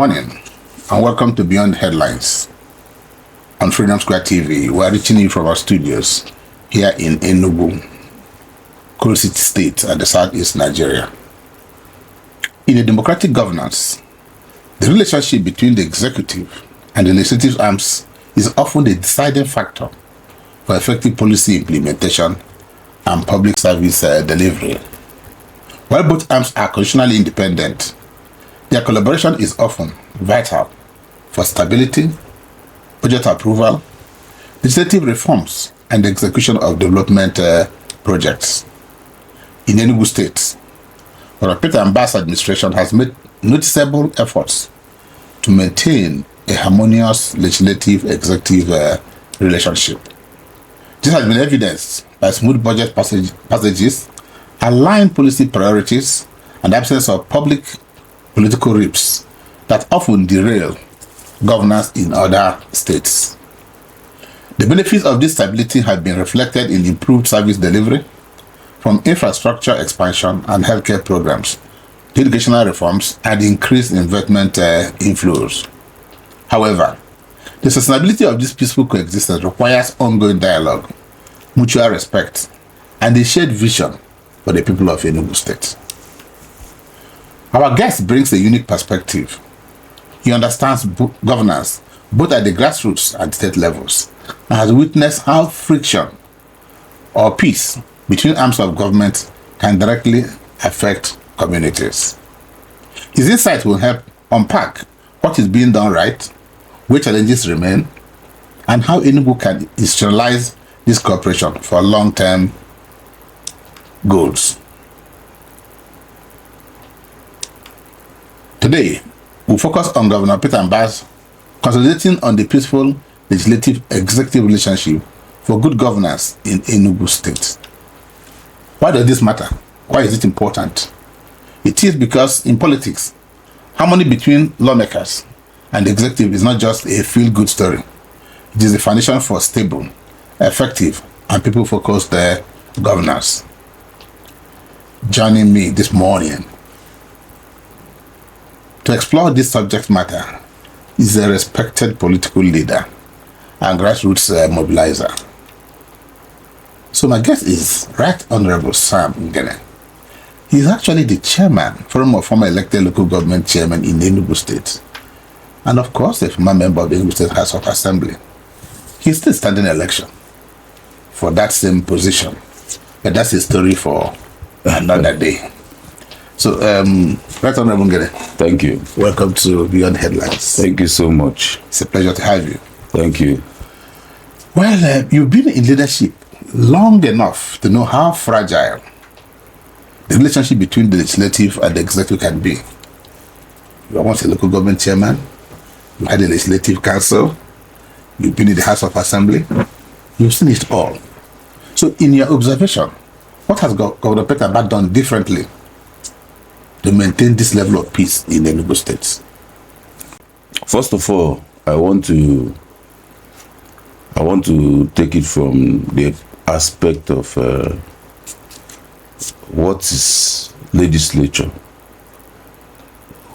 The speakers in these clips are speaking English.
morning, and welcome to Beyond Headlines on Freedom Square TV. We are reaching you from our studios here in Enugu, Kuru City State at the southeast Nigeria. In a democratic governance, the relationship between the executive and the legislative arms is often the deciding factor for effective policy implementation and public service delivery. While both arms are constitutionally independent, their collaboration is often vital for stability, budget approval, legislative reforms, and the execution of development projects. In Enugu State, Mbah's administration has made noticeable efforts to maintain a harmonious legislative-executive relationship. This has been evidenced by smooth budget passages, aligned policy priorities, and the absence of public political rifts that often derail governance in other states. The benefits of this stability have been reflected in improved service delivery, from infrastructure expansion and healthcare programs to educational reforms and increased investment inflows. However, the sustainability of this peaceful coexistence requires ongoing dialogue, mutual respect, and a shared vision for the people of Enugu State. Our guest brings a unique perspective. He understands governance both at the grassroots and state levels, and has witnessed how friction or peace between arms of government can directly affect communities. His insight will help unpack what is being done right, where challenges remain, and how Enugu can institutionalize this cooperation for long-term goals. Today, we'll focus on Governor Peter Mbah's consolidating on the peaceful legislative-executive relationship for good governance in Enugu State. Why does this matter? Why is it important? It is because in politics, harmony between lawmakers and the executive is not just a feel-good story. It is the foundation for stable, effective, and people-focused governance. Joining me this morning to explore this subject matter is a respected political leader and grassroots mobilizer. So my guest is Right Honorable Sam Ngene. He is actually the chairman, former elected local government chairman in Enugu State, and of course a former member of the Enugu State House of Assembly. He is still standing election for that same position, but that's a story for another day. So, Right Honorable Ngene. Thank you. Welcome to Beyond Headlines. Thank you so much. It's a pleasure to have you. Thank you. Well, you've been in leadership long enough to know how fragile the relationship between the legislative and the executive can be. You are once a local government chairman, you had a legislative council, you've been in the House of Assembly, you've seen it all. So in your observation, what has Governor Peter Mbah done differently to maintain this level of peace in Enugu State? First of all, I want to take it from the aspect of what is legislature,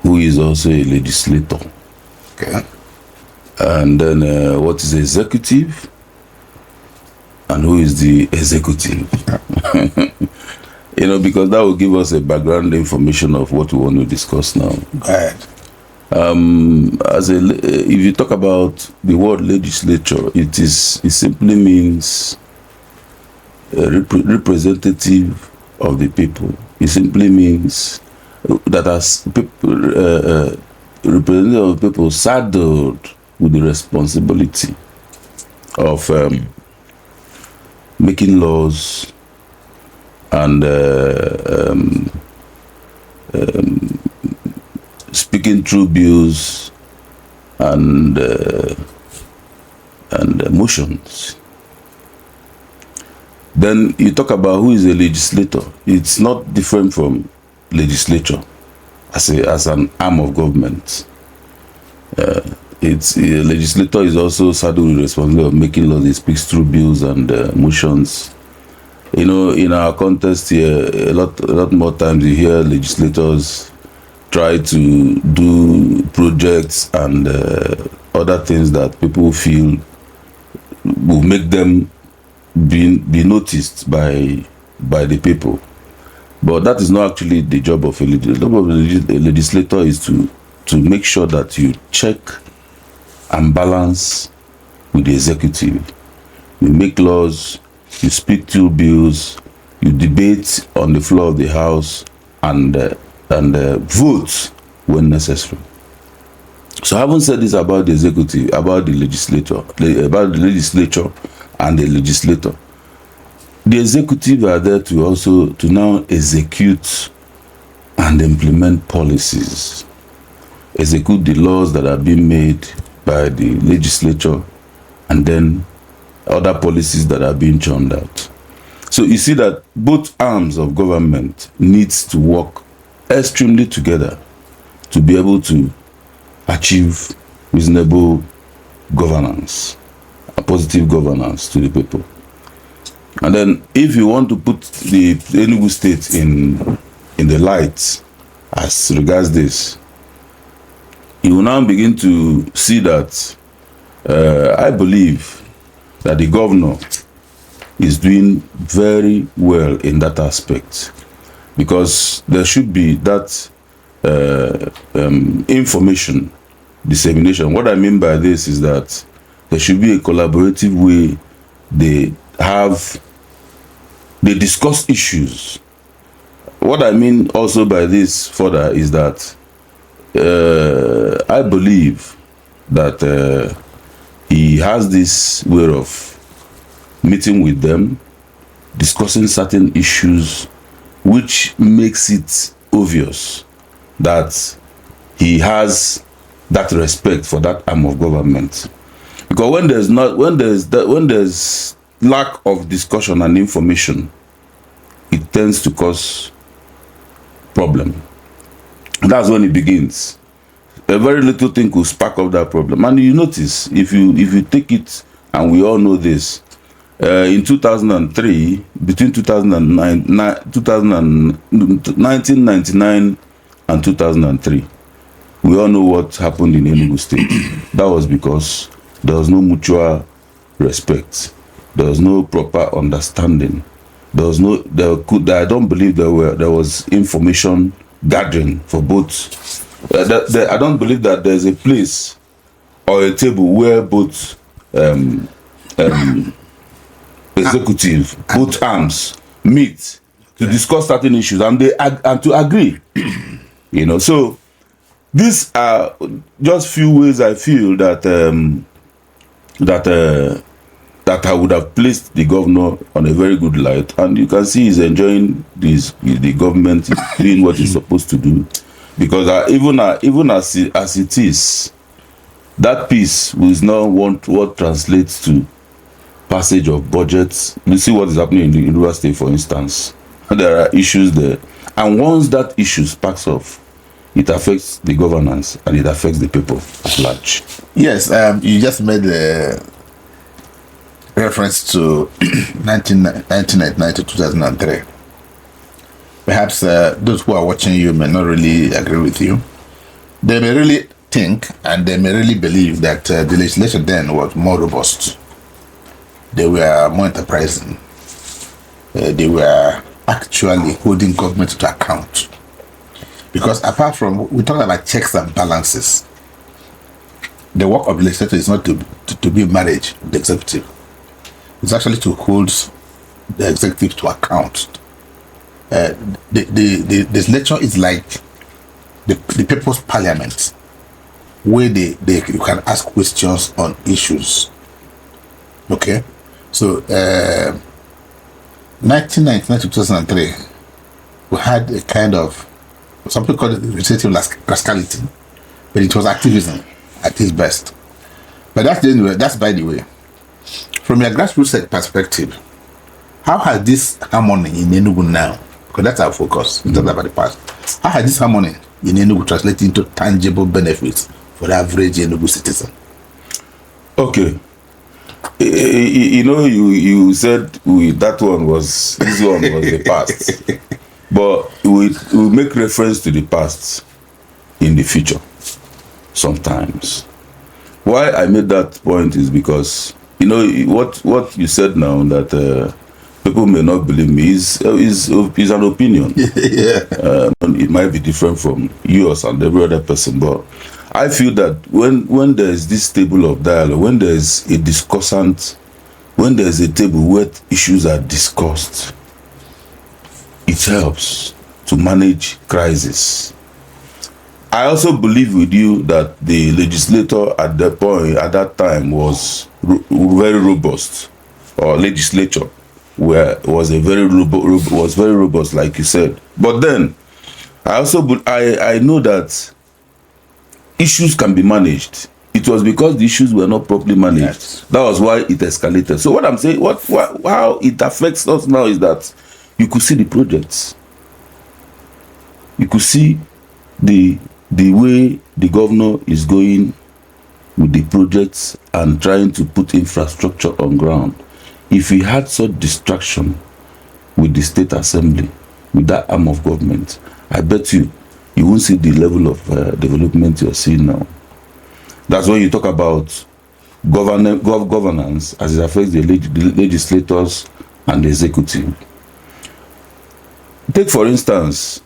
who is also a legislator, Okay. and then what is executive, and who is the executive. Because that will give us a background information of what we want to discuss now. Go ahead. If you talk about the word legislature, it simply means representative of the people. It simply means that as people, representative of the people saddled with the responsibility of making laws and speaking through bills and motions. Then you talk about who is a legislator. It's not different from legislature as an arm of government. It's a legislator is also saddled with the responsibility of making laws. He speaks through bills and motions. In our context here, a lot more times you hear legislators try to projects and other things that people feel will make them be noticed by the people. But that is not actually the job of a legislator. The job of a legislator is to make sure that you check and balance with the executive. You make laws, you speak to bills, you debate on the floor of the House, and vote when necessary. So I haven't said this about the executive, about the legislature and the legislator. The executive are there to now execute and implement policies, execute the laws that are being made by the legislature, and then other policies that are being churned out. So you see that both arms of government needs to work extremely together to be able to achieve reasonable governance, a positive governance to the people. And then if you want to put the Enugu state in the light as regards this, you will now begin to see that I believe that the governor is doing very well in that aspect, because there should be that information dissemination. What I mean by this is that there should be a collaborative way they discuss issues. What I mean also by this further is that I believe that he has this way of meeting with them, discussing certain issues, which makes it obvious that he has that respect for that arm of government. Because when there's lack of discussion and information, it tends to cause problem. That's when it begins. A very little thing could spark up that problem. And you notice, if you take it, and we all know this, in 2003, between 1999 and 2003, we all know what happened in Enugu State. That was because there was no mutual respect. There was no proper understanding. I don't believe there was information gathering for both. I don't believe that there's a place or a table where both executive, both arms meet to discuss certain issues and to agree. So these are just few ways I feel that that I would have placed the governor on a very good light, and you can see he's enjoying the government doing what he's supposed to do, because even as it is, that piece is now what translates to passage of budgets. You see what is happening in the Enugu State, for instance. There are issues there, and once that issue sparks off, it affects the governance and it affects the people at large. Yes, you just made a reference to 1999 to 2003. Perhaps those who are watching you may not really agree with you. They may really think and they may really believe that the legislation then was more robust. They were more enterprising. They were actually holding government to account. Because apart from, we talk about checks and balances, the work of the legislature is not to be marriage with the executive. It's actually to hold the executive to account. The legislature is like the people's parliament, where you can ask questions on issues. Okay? So, 1999 to 2003, we had a kind of, some people call it legislative rascality, but it was activism at its best. But that's by the way. From your grassroots perspective, how has this harmony in Enugu now, because that's our focus, we talked about the past, how has this harmony in Enugu translated into tangible benefits for the average Enugu citizen? Okay. You said this one was the past. But we make reference to the past in the future. sometimes. Why I made that point is because, what you said now, that people may not believe me, is an opinion. Yeah. It might be different from yours and every other person, but I feel that when there is this table of dialogue, when there is a discussant, when there is a table where issues are discussed, it helps to manage crisis. I also believe with you that the legislator at that time was very robust, or legislature was very robust, like you said. But then I know that issues can be managed. It was because the issues were not properly managed. Yes. That was why it escalated. So what I'm saying, how it affects us now is that you could see the projects. You could see the way the governor is going with the projects and trying to put infrastructure on ground. If he had such distraction with the state assembly, with that arm of government, I bet you won't see the level of development you're seeing now. That's when you talk about governance as it affects the legislators and the executive. Take, for instance,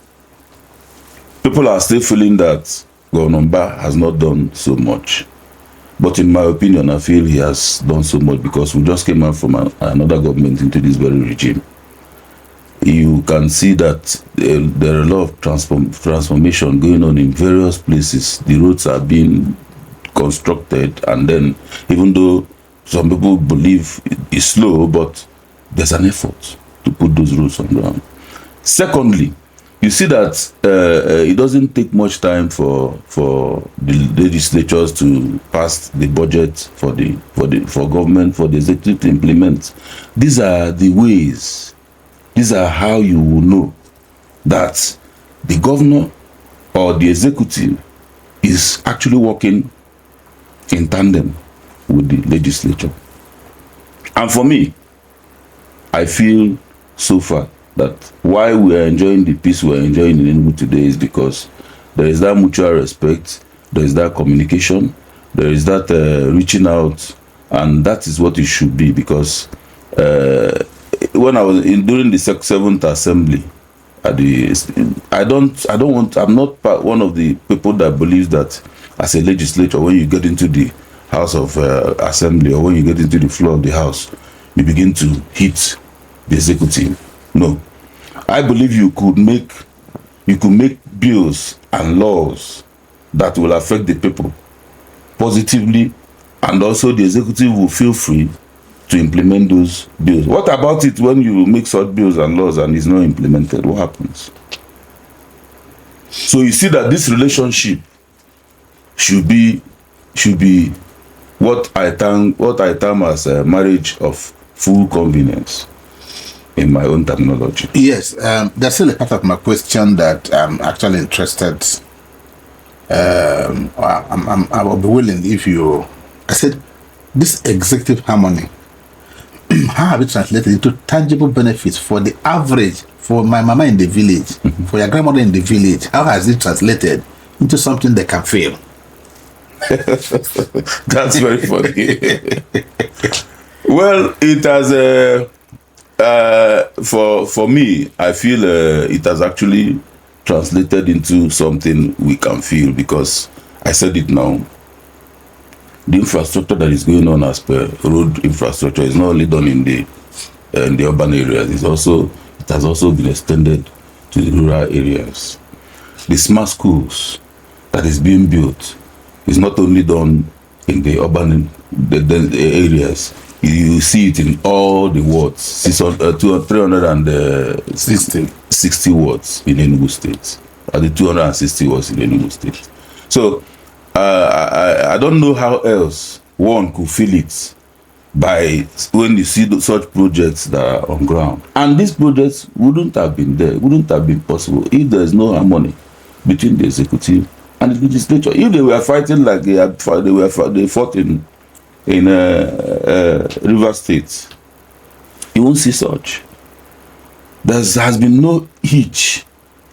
people are still feeling that Governor Mbah has not done so much. But in my opinion, I feel he has done so much because we just came out from another government into this very regime. You can see that there are a lot of transformation going on in various places. The roads are being constructed, and then, even though some people believe it's slow, but there's an effort to put those roads on ground. Secondly, you see that it doesn't take much time for the legislatures to pass the budget for government, for the executive to implement. These are the ways. These are how you will know that the governor or the executive is actually working in tandem with the legislature. And for me, I feel so far that why we are enjoying the peace we are enjoying in Enugu today is because there is that mutual respect, there is that communication, there is that reaching out, and that is what it should be. Because when I was during the 7th assembly, I'm not one of the people that believes that as a legislator, when you get into the house of assembly, or when you get into the floor of the house, you begin to hit the executive. No, I believe you could make bills and laws that will affect the people positively, and also the executive will feel free to implement those bills. What about it when you make such bills and laws and it's not implemented? What happens? So you see that this relationship should be what I term as a marriage of full convenience, in my own terminology. Yes, there's still a part of my question that I'm actually interested. I will be willing if you. I said, this executive harmony, how have it translated into tangible benefits for the average, for my mama in the village, for your grandmother in the village? How has it translated into something they can feel? That's very funny. Well, it has. For me, I feel it has actually translated into something we can feel, because I said it now. The infrastructure that is going on as per road infrastructure is not only done in the urban areas. It has also been extended to the rural areas. The smart schools that is being built is not only done in the urban areas. You see it in all the wards, 360 wards in Enugu State, the 260 wards in Enugu State. So I don't know how else one could feel it by when you see such projects that are on ground. And these projects wouldn't have been possible if there's no harmony between the executive and the legislature. If they were fighting like they fought in River State, you won't see such. There has been no hitch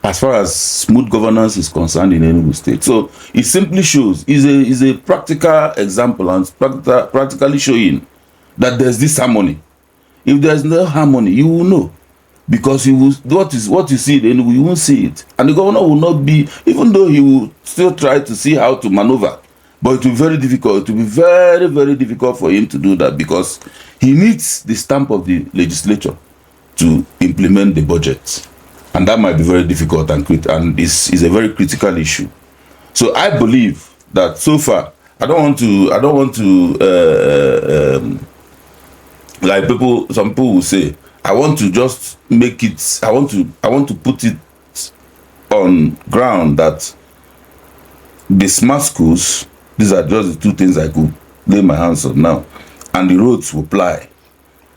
as far as smooth governance is concerned in Enugu State. So it simply shows, is a practical example and practically showing that there's this harmony. If there's no harmony, you will know. Because you will, what you see in Enugu, you won't see it. And the governor will not be, even though he will still try to see how to maneuver, but it will be very difficult. It will be very, very difficult for him to do that because he needs the stamp of the legislature to implement the budget. And that might be very difficult and is a very critical issue. So I believe that so far, I don't want to like some people will say, I want to just make it, I want to put it on ground that the smart schools, these are just the two things I could lay my hands on now, and the roads will ply.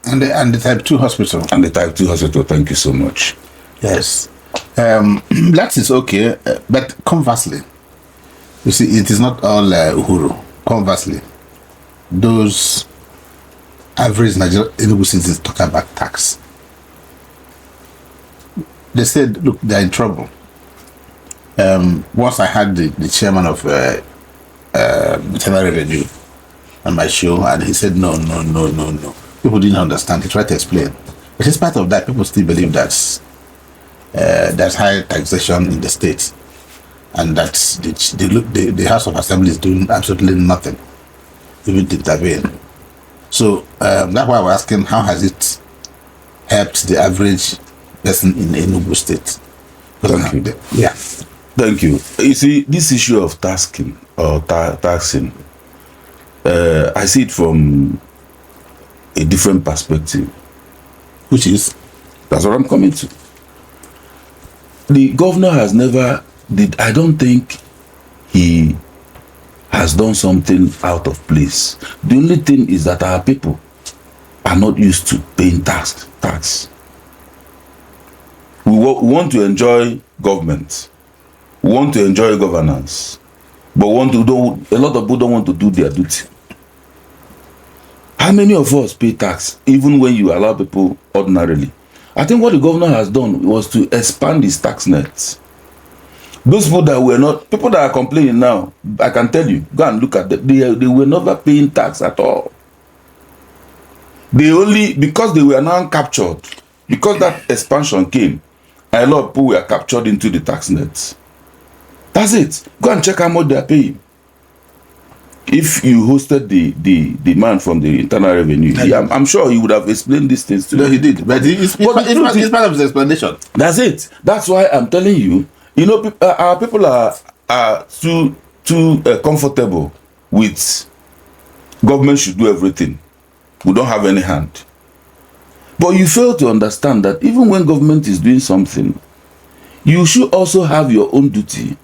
And the type 2 hospital. And the type 2 hospital, thank you so much. Yes. That is okay, but conversely, you see, it is not all Uhuru. Conversely, those average Nigerian Enugu citizens talk about tax. They said, look, they're in trouble. Once I had the chairman of Internal Revenue on my show, and he said, no. People didn't understand. He tried to explain. But in spite of that, people still believe that there's high taxation in the state, and that the House of Assembly is doing absolutely nothing, even to intervene. So that's why we're asking, how has it helped the average person in Enugu State? Thank you. Yeah. Thank you. You see, this issue of taxing, I see it from a different perspective. Which is? That's what I'm coming to. The governor has never I don't think he has done something out of place. The only thing is that our people are not used to paying tax. We want to enjoy government. We want to enjoy governance. But a lot of people don't want to do their duty. How many of us pay tax, even when you allow people ordinarily? I think what the governor has done was to expand his tax nets. Those people that are complaining now, I can tell you, go and look at them, they were never paying tax at all. Because they were now captured, because that expansion came, a lot of people were captured into the tax nets. That's it. Go and check how much they are paying. If you hosted the man from the Internal Revenue, I'm sure he would have explained these things to you. No, he did. But it's part of his explanation. That's it. That's why I'm telling you, our people are too comfortable with government should do everything. We don't have any hand. But you fail to understand that even when government is doing something, you should also have your own duty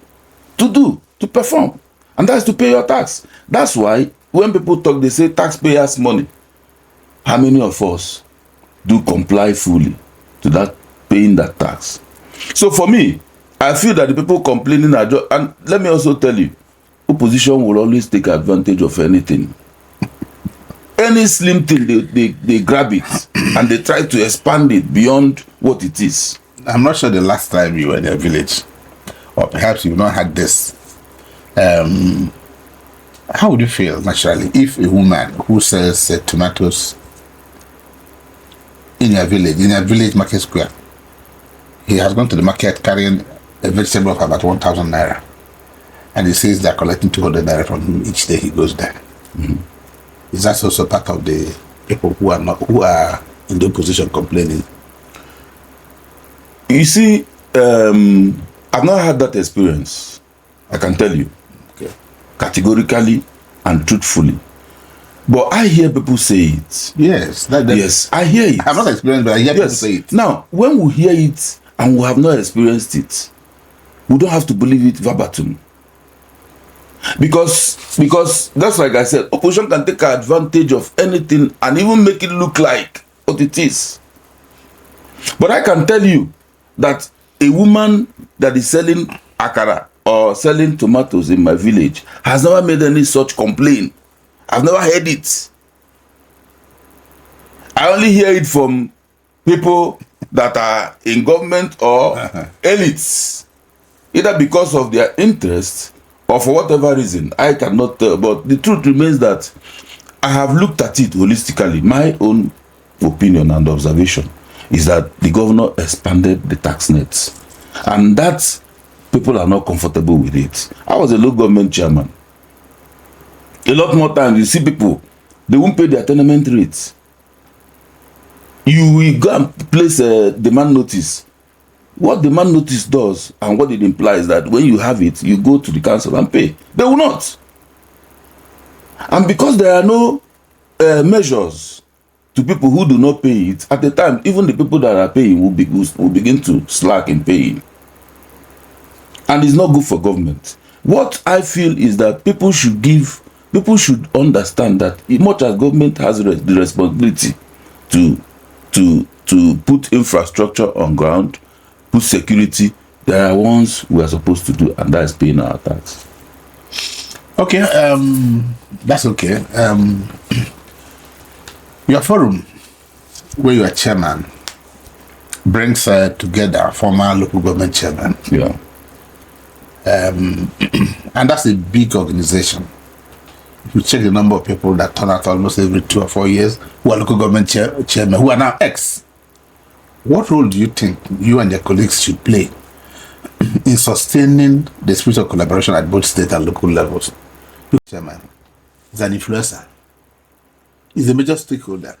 to perform. And that's to pay your tax. That's why when people talk, they say taxpayers' money. How many of us do comply fully to that, paying that tax? So for me, I feel that the people complaining are just, and let me also tell you, opposition will always take advantage of anything. Any slim thing, they grab it and they try to expand it beyond what it is. I'm not sure the last time you were in a village, or perhaps you've not had this. How would you feel naturally if a woman who sells tomatoes in a village market square, he has gone to the market carrying a vegetable of about 1,000 naira, and he says they're collecting 200 naira from him each day he goes there? Mm-hmm. Is that also part of the people who are in the opposition complaining? You see, I've not had that experience. I can tell you, okay, categorically and truthfully. But I hear people say it. Yes, yes, I hear it. I've not experienced, but I hear people say it. Now, when we hear it and we have not experienced it, we don't have to believe it verbatim. Because that's like I said, opposition can take advantage of anything and even make it look like what it is. But I can tell you that a woman that is selling akara or selling tomatoes in my village has never made any such complaint. I've never heard it. I only hear it from people that are in government or elites, either because of their interests or for whatever reason. I cannot tell, but the truth remains that I have looked at it holistically. My own opinion and observation is that the governor expanded the tax nets, and that people are not comfortable with it. I was a local government chairman. A lot more times you see people, they won't pay their tenement rates. You will go and place a demand notice. What demand notice does and what it implies that when you have it, you go to the council and pay. They will not. And because there are no measures to people who do not pay it, at the time, even the people that are paying will begin to slack in paying. And it's not good for government. What I feel is that people should understand that much as government has the responsibility to put infrastructure on ground, put security, there are ones we are supposed to do, and that is paying our tax. Okay, that's okay. Your forum, where you are chairman, brings together former local government chairman. Yeah. And that's a big organization. If you check the number of people that turn out almost every 2 or 4 years, who are local government chairmen, who are now ex, what role do you think you and your colleagues should play in sustaining the spirit of collaboration at both state and local levels? Chairman is an influencer. He's a major stakeholder,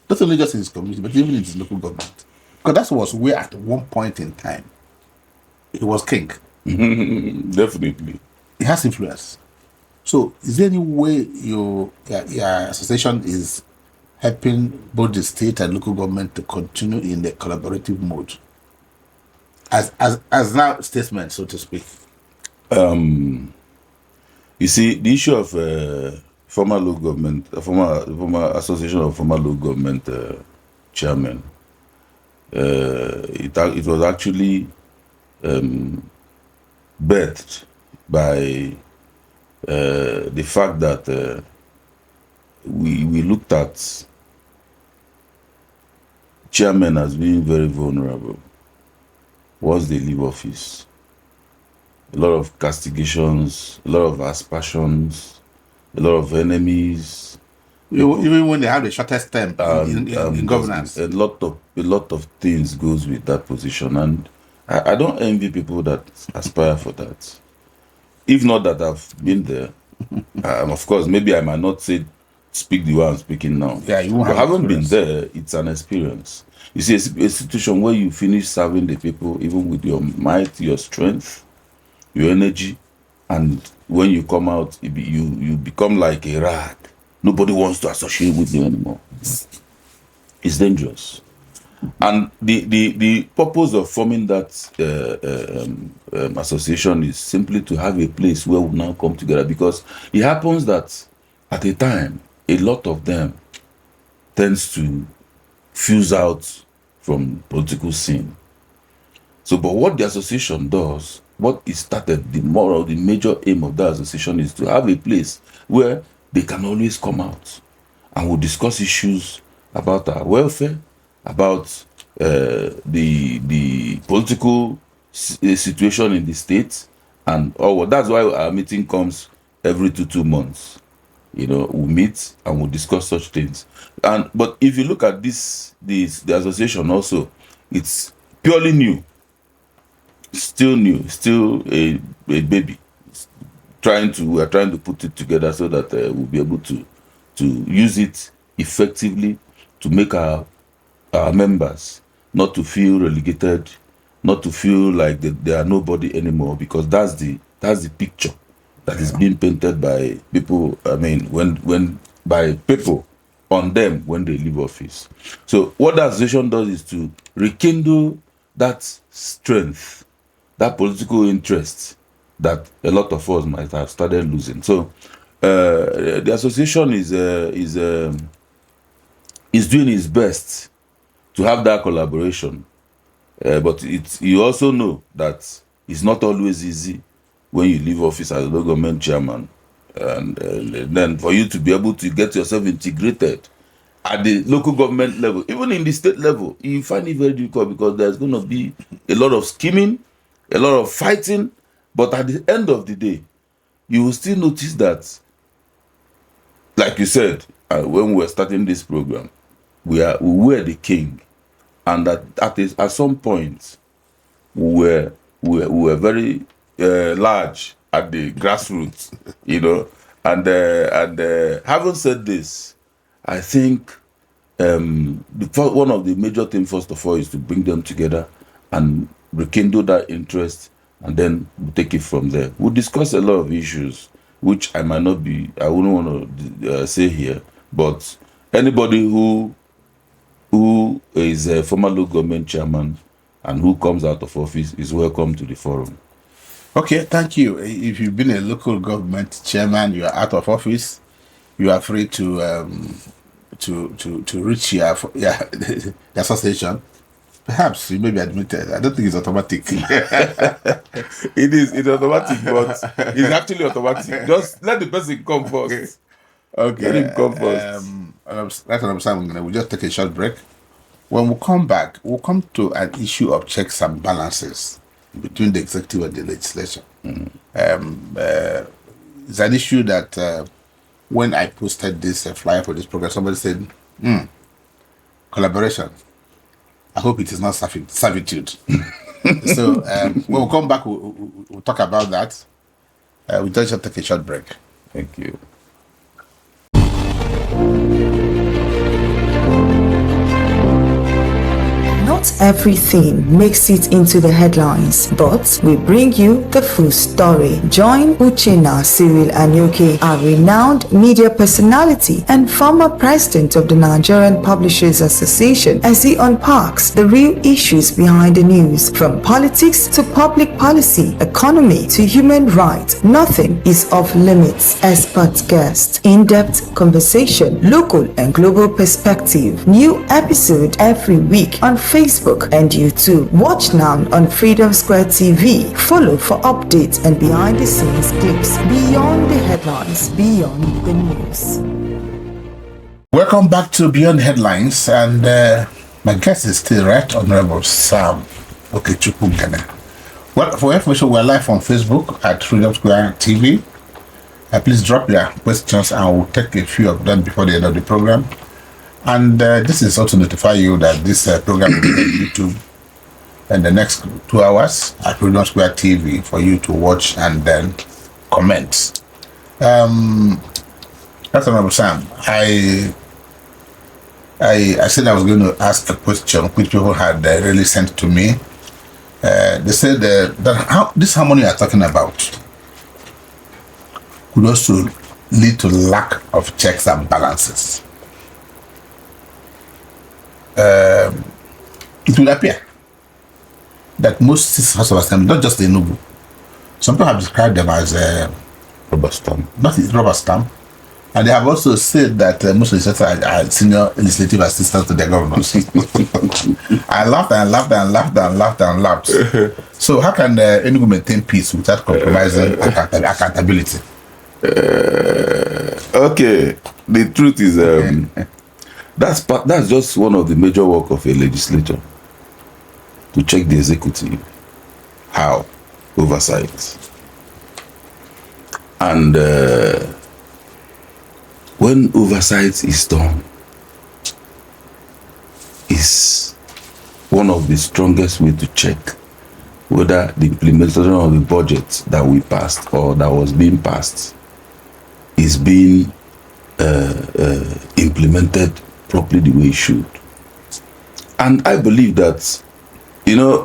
not only just in his community, but even in his local government. Because that was where, at one point in time, he was king. Definitely. He has influence. So, is there any way your association is helping both the state and local government to continue in the collaborative mode, as now statesmen, so to speak? You see, the issue of former local government, former association of former local government chairman, it was actually birthed by the fact that we looked at chairmen as being very vulnerable once they leave office. A lot of castigations, a lot of aspersions, a lot of enemies. Even when they have the shortest term in governance. A lot of things goes with that position, and I don't envy people that aspire for that. If not that I've been there, of course, maybe I might not speak the way I'm speaking now. Yeah, you won't but have haven't been experience. there. It's an experience. You see, a situation where you finish serving the people, even with your might, your strength, your energy, and when you come out, you become like a rag. Nobody wants to associate with you anymore. It's dangerous. And the purpose of forming that association is simply to have a place where we now come together, because it happens that at a time, a lot of them tends to fuse out from political scene. So, but what the association does, what it started, the major aim of that association is to have a place where they can always come out and we'll discuss issues about our welfare, about the political situation in the state, and that's why our meeting comes every 2 months. You know, we meet and we'll discuss such things. But if you look at the association also, it's purely new. Still new, still a baby. We are trying to put it together so that we'll be able to use it effectively to make our members not to feel relegated, not to feel like they are nobody anymore, because that's the picture that is being painted by people. I mean, when by people on them when they leave office. So what the association does is to rekindle that strength, that political interest that a lot of us might have started losing. So the association is doing its best to have that collaboration, but you also know that it's not always easy when you leave office as a local government chairman, and then for you to be able to get yourself integrated at the local government level, even in the state level, you find it very difficult because there's going to be a lot of scheming, a lot of fighting. But at the end of the day, you will still notice that, like you said, when we were starting this program, we were the king, and that at some point we were very large at the grassroots, And having said this, I think one of the major things, first of all, is to bring them together and rekindle that interest, and then we'll take it from there. We'll discuss a lot of issues, which I wouldn't want to say here, but anybody who is a former local government chairman and who comes out of office is welcome to the forum. Okay, thank you. If you've been a local government chairman, you are out of office, you are free to reach the association. Perhaps you may be admitted. I don't think it's automatic. It's automatic, but it's actually automatic. Just let the person come first. Okay. Let him come first. That's what I'm saying. We'll just take a short break. When we come back, we'll come to an issue of checks and balances between the executive and the legislature. It's an issue that when I posted this flyer for this program, somebody said, collaboration. I hope it is not servitude. So when we come back, we'll talk about that. We'll just take a short break. Thank you. Not everything makes it into the headlines, but we bring you the full story. Join Uchenna Cyril Anyoke, a renowned media personality and former president of the Nigerian Publishers Association, as he unpacks the real issues behind the news, from politics to public policy, economy to human rights. Nothing is off limits. Expert guest, in-depth conversation, local and global perspective. New episode every week on Facebook and YouTube. Watch now on Freedom Square TV. Follow for updates and behind the scenes clips. Beyond the headlines, beyond the news. Welcome back to Beyond Headlines, and my guest is still Right Honorable Sam Okechukwu Ngene. Well, for information, we're live on Facebook at Freedom Square TV. Please drop your questions and we'll take a few of them before the end of the program. And this is also to notify you that this program will be on YouTube in the next 2 hours at Freedom Square TV for you to watch and then comment. That's Honorable Sam. I said I was going to ask a question which people had really sent to me. They said that this harmony you're talking about could also lead to lack of checks and balances. It will appear that most citizens of Assembly, not just the Enugu, some people have described them as Rubber stamp. not rubber stamp, and they have also said that most legislators are senior legislative assistants to their governors. I laughed and laughed and laughed and laughed and laughed. So how can Enugu maintain peace without compromising accountability? Okay, the truth is that's just one of the major work of a legislature, to check the executive. How? Oversight. And when oversight is done, is one of the strongest way to check whether the implementation of the budget that we passed or that was being passed is being implemented properly the way it should. And I believe that,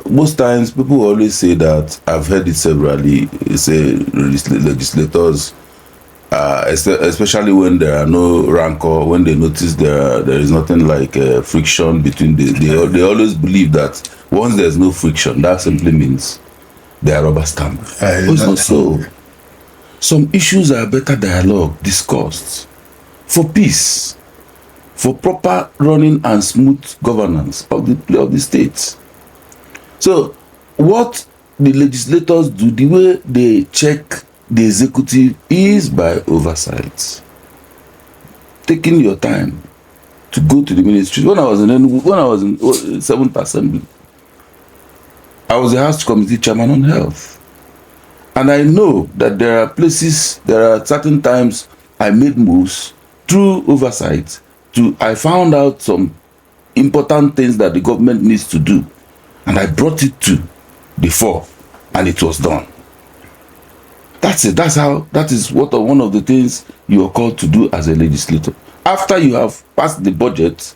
most times people always say that, I've heard it severally, say legislators, especially when there are no rancor, when they notice there is nothing like friction between they always believe that once there's no friction, that simply means they are rubber stamp. It's not so. Some issues are better dialogue, discussed, for peace, for proper running and smooth governance of the states. So what the legislators do, the way they check the executive, is by oversight. Taking your time, to go to the ministry. When I was in Enugu, when I was in 7th Assembly, I was the House Committee Chairman on Health. And I know that there are places, there are certain times I made moves through oversight. I found out some important things that the government needs to do. And I brought it to the fore, and it was done. That's it. That is one of the things you are called to do as a legislator. After you have passed the budget,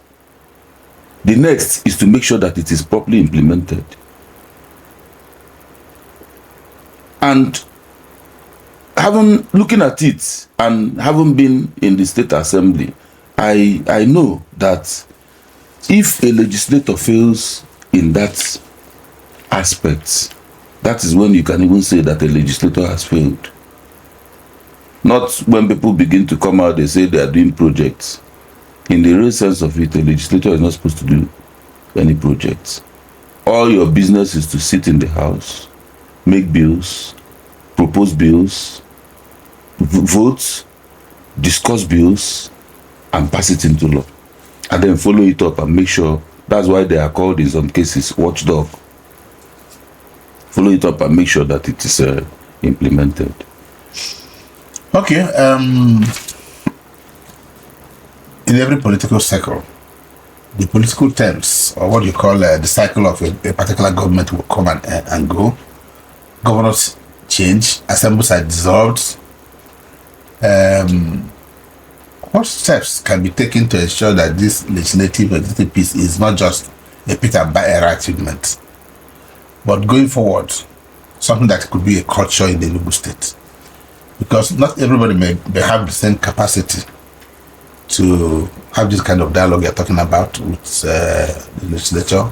the next is to make sure that it is properly implemented. And looking at it and having been in the State Assembly, I know that if a legislator fails in that aspect, that is when you can even say that a legislator has failed. Not when people begin to come out, they say they are doing projects. In the real sense of it, a legislator is not supposed to do any projects. All your business is to sit in the house, make bills, propose bills, vote, discuss bills, and pass it into law. And then follow it up and make sure. That's why they are called in some cases watchdog. Follow it up and make sure that it is implemented. Okay. In every political cycle, the political terms, or what you call the cycle of a particular government, will come and go. Governors change, assemblies are dissolved. What steps can be taken to ensure that this legislative piece is not just a Peter Mbah achievement, but going forward, something that could be a culture in the Enugu state? Because not everybody may have the same capacity to have this kind of dialogue you're talking about with the legislature.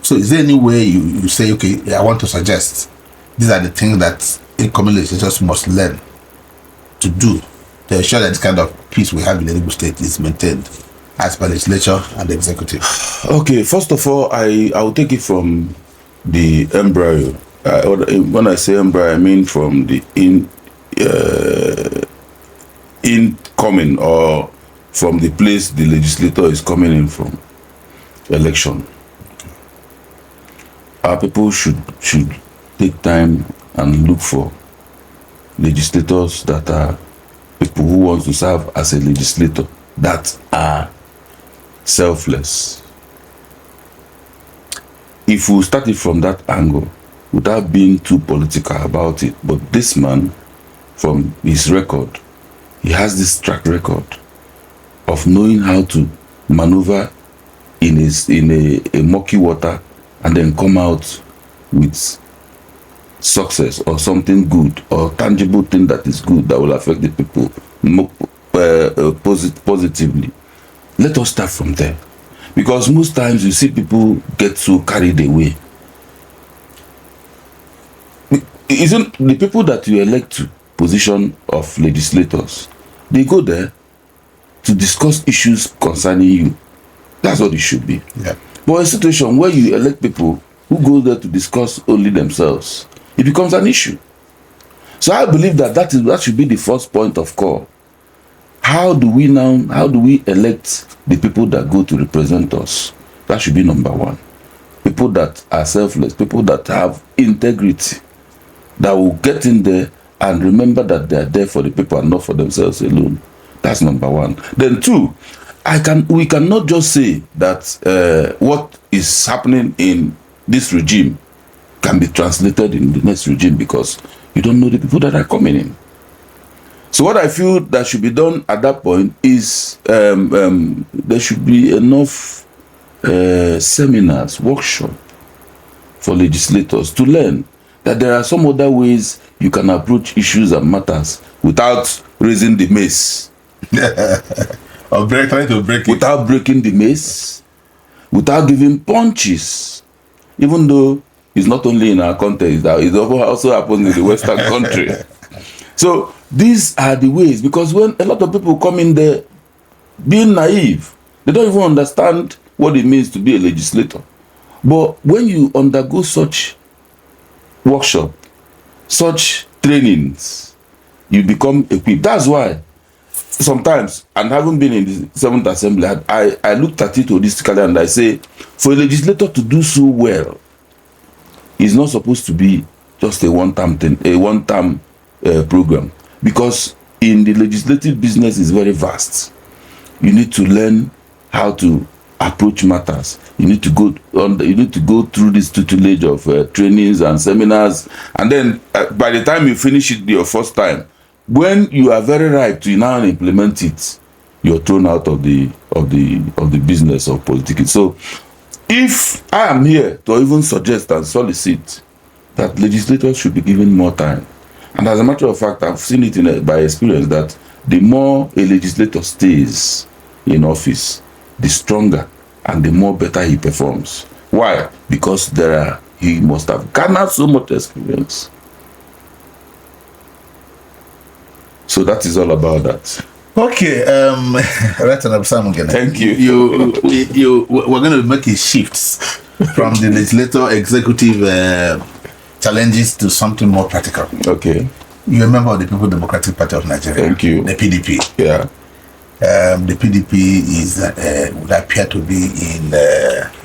So is there any way you say, okay, I want to suggest these are the things that incoming legislators must learn to do to ensure that this kind of peace we have in the Enugu state is maintained as per legislature and the executive? Okay, first of all, I will take it from the embryo. When I say embryo, I mean from the incoming, or from the place the legislator is coming in from, election. Our people should take time and look for legislators that are people who want to serve as a legislator, that are selfless. If we start it from that angle, without being too political about it, but this man, from his record, he has this track record of knowing how to maneuver in a murky water and then come out with success or something good or tangible thing that is good that will affect the people positively. Let us start from there, because most times you see people get so carried away. Isn't the people that you elect to position of legislators, they go there to discuss issues concerning you. That's what it should be. Yeah. But a situation where you elect people who go there to discuss only themselves, it becomes an issue. So I believe that should be the first point of call. How do we elect the people that go to represent us? That should be number one. People that are selfless, people that have integrity, that will get in there and remember that they are there for the people and not for themselves alone. That's number one. Then two, we cannot just say that what is happening in this regime can be translated in the next regime, because you don't know the people that are coming in. So what I feel that should be done at that point is there should be enough seminars, workshop for legislators to learn that there are some other ways you can approach issues and matters without raising the mace. Or trying to break it. Without breaking the mace, without giving punches, even though it's not only in our context, that it also happens in the Western country. So these are the ways, because when a lot of people come in there being naive, they don't even understand what it means to be a legislator. But when you undergo such workshop, such trainings, you become equipped. That's why sometimes, and having been in the 7th Assembly, I looked at it holistically and I say, for a legislator to do so well, it's not supposed to be just a one-time thing, a one-time program, because in the legislative business is very vast. You need to learn how to approach matters. You need to go on. You need to go through this tutelage of trainings and seminars, and then by the time you finish it your first time, when you are very ripe to now implement it, you're thrown out of the business of politics. So, if I am here to even suggest and solicit that legislators should be given more time, and as a matter of fact, I've seen it by experience that the more a legislator stays in office, the stronger and the more better he performs. Why? Because he must have garnered so much experience. So that is all about that. Okay, Thank you. We're going to make a shift from the legislator executive challenges to something more practical. Okay. You're a member of the People's Democratic Party of Nigeria. Thank you. The PDP. Yeah. The PDP is would appear to be in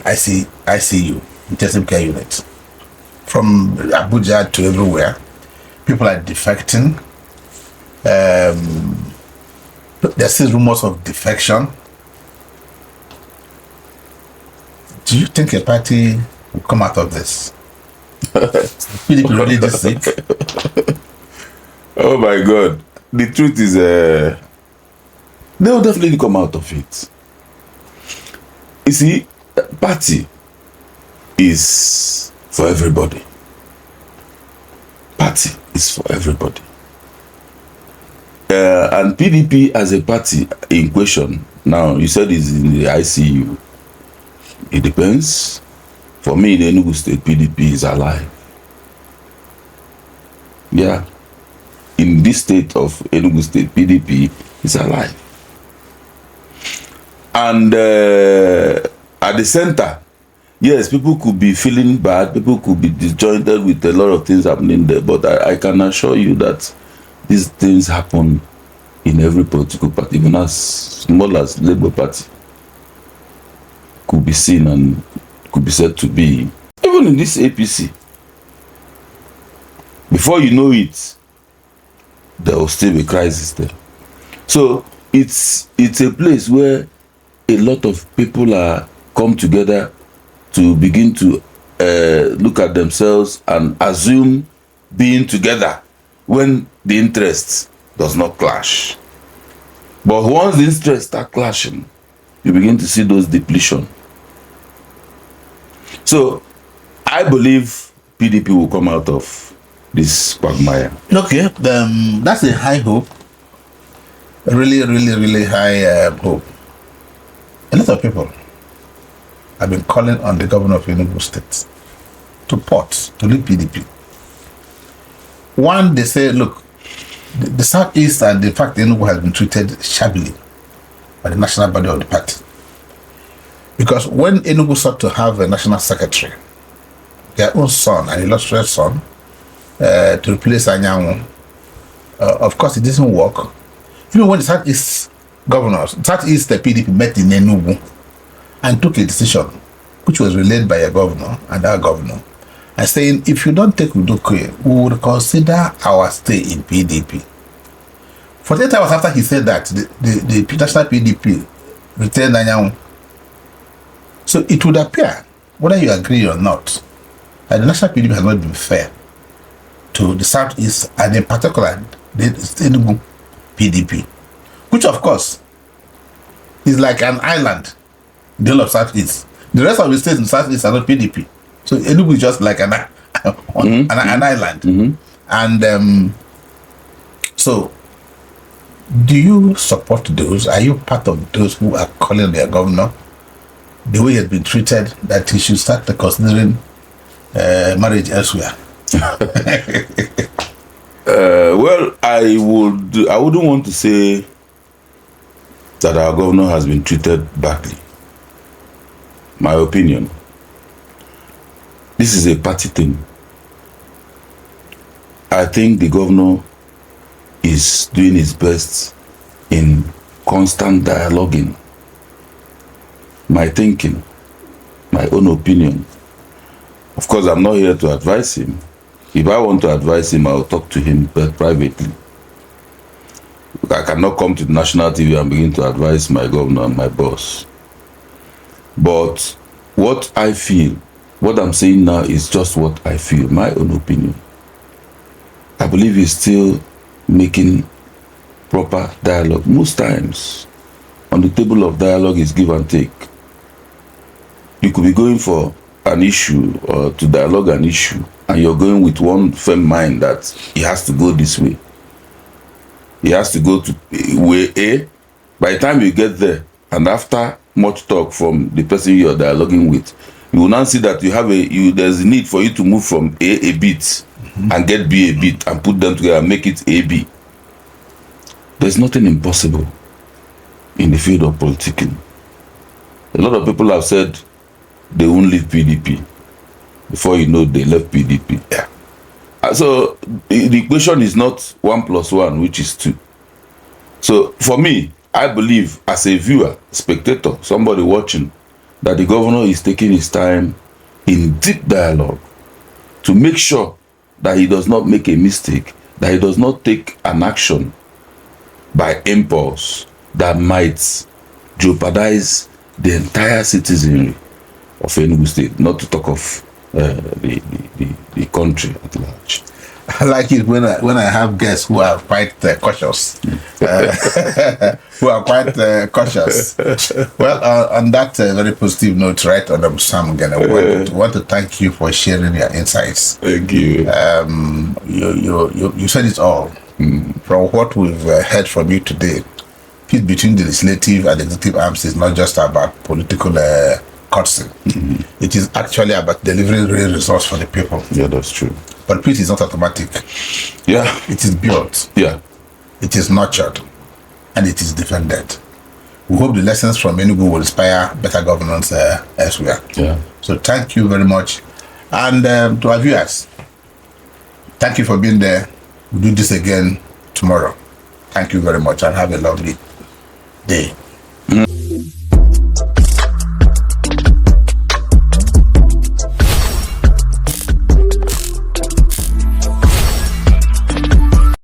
ICU, intensive care unit. From Abuja to everywhere, people are defecting. There's still rumors of defection. Do you think a party will come out of this? PDP really this sick? Oh my God! The truth is, they will definitely come out of it. You see, party is for everybody. Party is for everybody. And PDP as a party in question, now you said is in the ICU. It depends. For me, in Enugu State, PDP is alive. Yeah. In this state of Enugu State, PDP is alive. And at the center, yes, people could be feeling bad, people could be disjointed with a lot of things happening there, but I can assure you that these things happen in every political party, even as small as Labour Party could be seen and could be said to be. Even in this APC, before you know it, there will still be crisis there. So it's a place where a lot of people are come together to begin to look at themselves and assume being together when the interests does not clash. But once the interests start clashing, you begin to see those depletion. So I believe PDP will come out of this quagmire. Okay, that's a high hope. Really high hope. A lot of people have been calling on the governor of Enugu State to leave PDP. One, they say, look, the Southeast and the fact Enugu has been treated shabbily by the national body of the party. Because when Enugu sought to have a national secretary, their own son, an illustrious son, to replace Anyanwu, of course it didn't work. Even when the Southeast governors, Southeast the PDP met in Enugu and took a decision, which was relayed by a governor and our governor, and saying, if you don't take Udokwe, we will consider our stay in PDP. 48 hours after he said that, the national PDP retained Anyanwu. So it would appear, whether you agree or not, that the national PDP has not been fair to the Southeast, and in particular, the Enugu PDP, which of course is like an island in the whole of Southeast. The rest of the states in Southeast are not PDP. So Enugu is just like an island. Mm-hmm. And so, do you support those? Are you part of those who are calling their governor, the way he has been treated, that he should start considering marriage elsewhere? Well, I wouldn't want to say that our governor has been treated badly. My opinion. This is a party thing. I think the governor is doing his best in constant dialoguing, my thinking, my own opinion. Of course, I'm not here to advise him. If I want to advise him, I'll talk to him privately. I cannot come to the national TV and begin to advise my governor and my boss. But what I feel, what I'm saying now is just what I feel, my own opinion. I believe he's still making proper dialogue. Most times, on the table of dialogue is give and take. You could be going for an issue or to dialogue an issue, and you're going with one firm mind that he has to go this way. He has to go to way A. By the time you get there, and after much talk from the person you're dialoguing with, you will now see that you have there's a need for you to move from A bit and get B a bit and put them together and make it AB. There's nothing impossible in the field of politicking. A lot of people have said they won't leave PDP. Before you know, they left PDP. Yeah. So the equation is not 1 + 1, which is 2. So for me, I believe as a viewer, spectator, somebody watching, that the governor is taking his time in deep dialogue to make sure that he does not make a mistake, that he does not take an action by impulse that might jeopardize the entire citizenry of Enugu State, not to talk of the country at large. I like it when I have guests who are quite cautious. Who are quite cautious. Well, on that very positive note, right, Honorable Sam Ngene, we want to thank you for sharing your insights. Thank you. You said it all. From what we've heard from you today, peace between the legislative and executive arms is not just about political cutscene. It is actually about delivering real results for the people. Yeah, that's true. But peace is not automatic. Yeah. It is built. Yeah. It is nurtured. And it is defended. We hope the lessons from Enugu will inspire better governance elsewhere. Yeah. So thank you very much. And to our viewers, thank you for being there. We'll do this again tomorrow. Thank you very much and have a lovely